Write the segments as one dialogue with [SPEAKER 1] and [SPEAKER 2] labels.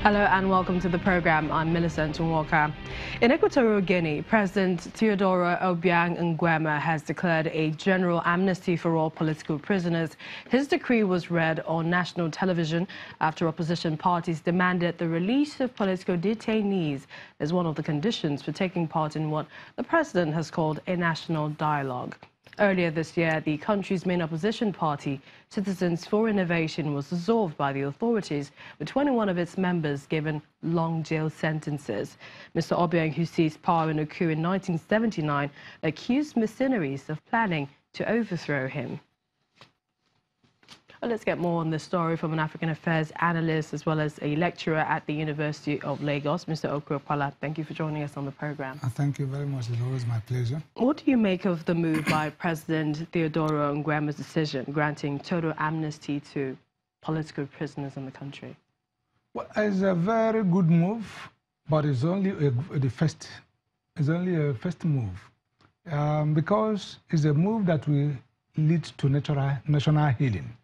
[SPEAKER 1] Hello and welcome to the program. I'm Millicent Walker. In Equatorial Guinea, President Teodoro Obiang Nguema has declared a general amnesty for all political prisoners. His decree was read on national television after opposition parties demanded the release of political detainees as one of the conditions for taking part in what the president has called a national dialogue. Earlier this year, the country's main opposition party, Citizens for Innovation, was dissolved by the authorities, with 21 of its members given long jail sentences. Mr. Obiang, who seized power in a coup in 1979, accused mercenaries of planning to overthrow him. Well, let's get more on this story from an African affairs analyst as well as a lecturer at the University of Lagos, Mr. Okwala. Thank you for joining us on the program.
[SPEAKER 2] Thank you very much. It's always my pleasure.
[SPEAKER 1] What do you make of the move by President Teodoro Nguema's decision granting total amnesty to political prisoners in the country?
[SPEAKER 2] Well, it's a very good move, but it's only a first move, because it's a move that will lead to national healing.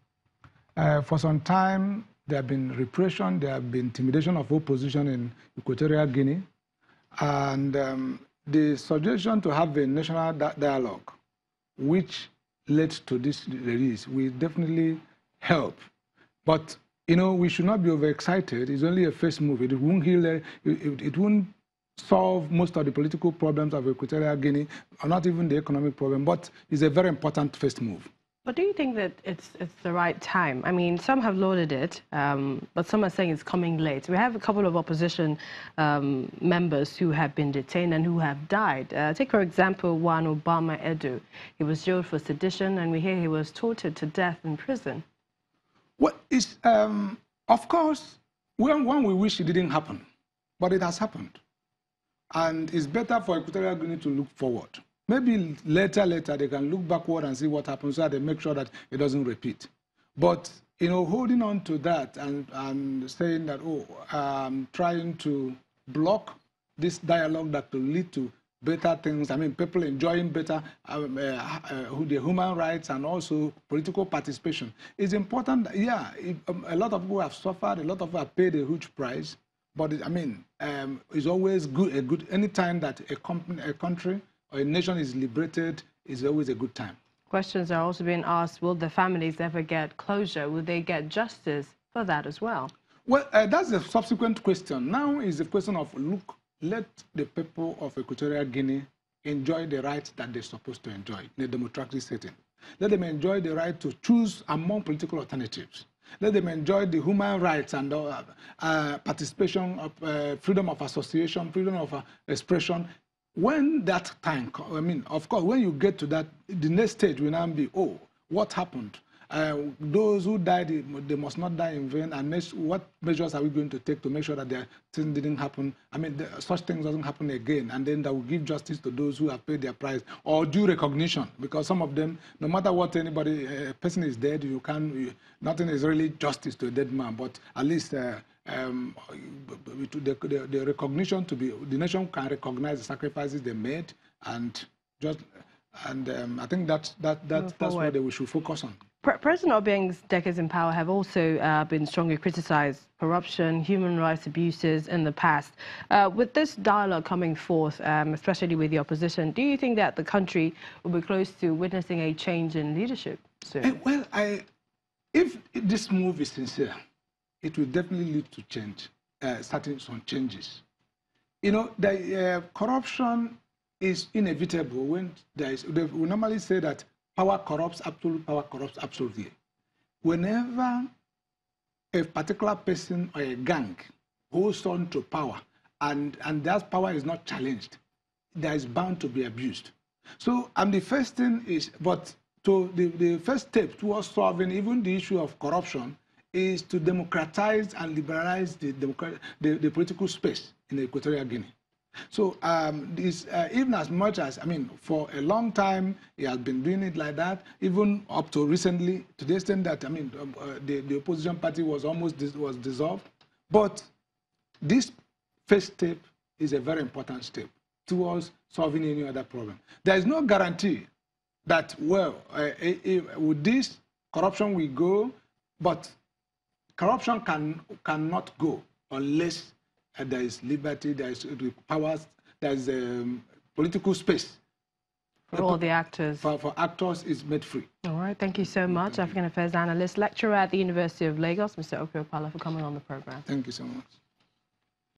[SPEAKER 2] For some time, there have been repression, there have been intimidation of opposition in Equatorial Guinea, and the suggestion to have a national dialogue, which led to this release, will definitely help. But, you know, we should not be overexcited. It's only a first move. It won't heal, it won't solve most of the political problems of Equatorial Guinea, or not even the economic problem, but it's a very important first move.
[SPEAKER 1] But do you think that it's the right time? I mean, some have lauded it, but some are saying it's coming late. We have a couple of opposition members who have been detained and who have died. Take, for example, one Obama Edu. He was jailed for sedition, and we hear he was tortured to death in prison.
[SPEAKER 2] Well, it's, of course, one we wish it didn't happen, but it has happened. And it's better for Equatorial Guinea to look forward. Maybe later they can look backward and see what happens so that they make sure that it doesn't repeat. But, you know, holding on to that and saying that, trying to block this dialogue that will lead to better things, I mean, people enjoying better the human rights and also political participation, is important. Yeah, a lot of people have suffered, a lot of people have paid a huge price, but it's always good, any time that a country or a nation is liberated, is always a good time.
[SPEAKER 1] Questions are also being asked, will the families ever get closure? Will they get justice for that as well?
[SPEAKER 2] Well, that's a subsequent question. Now is the question of, look, let the people of Equatorial Guinea enjoy the rights that they're supposed to enjoy in a democratic setting. Let them enjoy the right to choose among political alternatives. Let them enjoy the human rights and participation of freedom of association, freedom of expression. When that time comes, of course, when you get to that, the next stage will now be, what happened? Those who died, they must not die in vain. And what measures are we going to take to make sure that their things didn't happen? Such things doesn't happen again. And then that will give justice to those who have paid their price, or due recognition. Because some of them, no matter what a person is dead, nothing is really justice to a dead man. But at least the recognition the nation can recognize the sacrifices they made, and I think that's what we should focus on.
[SPEAKER 1] President Obiang's decades in power have also been strongly criticized corruption, human rights abuses in the past. With this dialogue coming forth, especially with the opposition, do you think that the country will be close to witnessing a change in leadership soon?
[SPEAKER 2] Well, if this move is sincere, it will definitely lead to change, some changes. You know, the corruption is inevitable when we normally say that power corrupts absolutely. Whenever a particular person or a gang holds on to power and that power is not challenged, there is bound to be abused. So, the first thing is, the first step towards solving even the issue of corruption is to democratize and liberalize the political space in Equatorial Guinea. So even as much as, for a long time, he has been doing it like that, even up to recently, to the extent that, the opposition party was dissolved. But this first step is a very important step towards solving any other problem. There is no guarantee that, with this, corruption will go, but corruption cannot go unless there is liberty, there is powers, there is political space.
[SPEAKER 1] For all the actors.
[SPEAKER 2] For actors, is made free.
[SPEAKER 1] All right, thank you so much. African Affairs Analyst, lecturer at the University of Lagos, Mr. Okwe Opala, for coming on the program.
[SPEAKER 2] Thank you so much.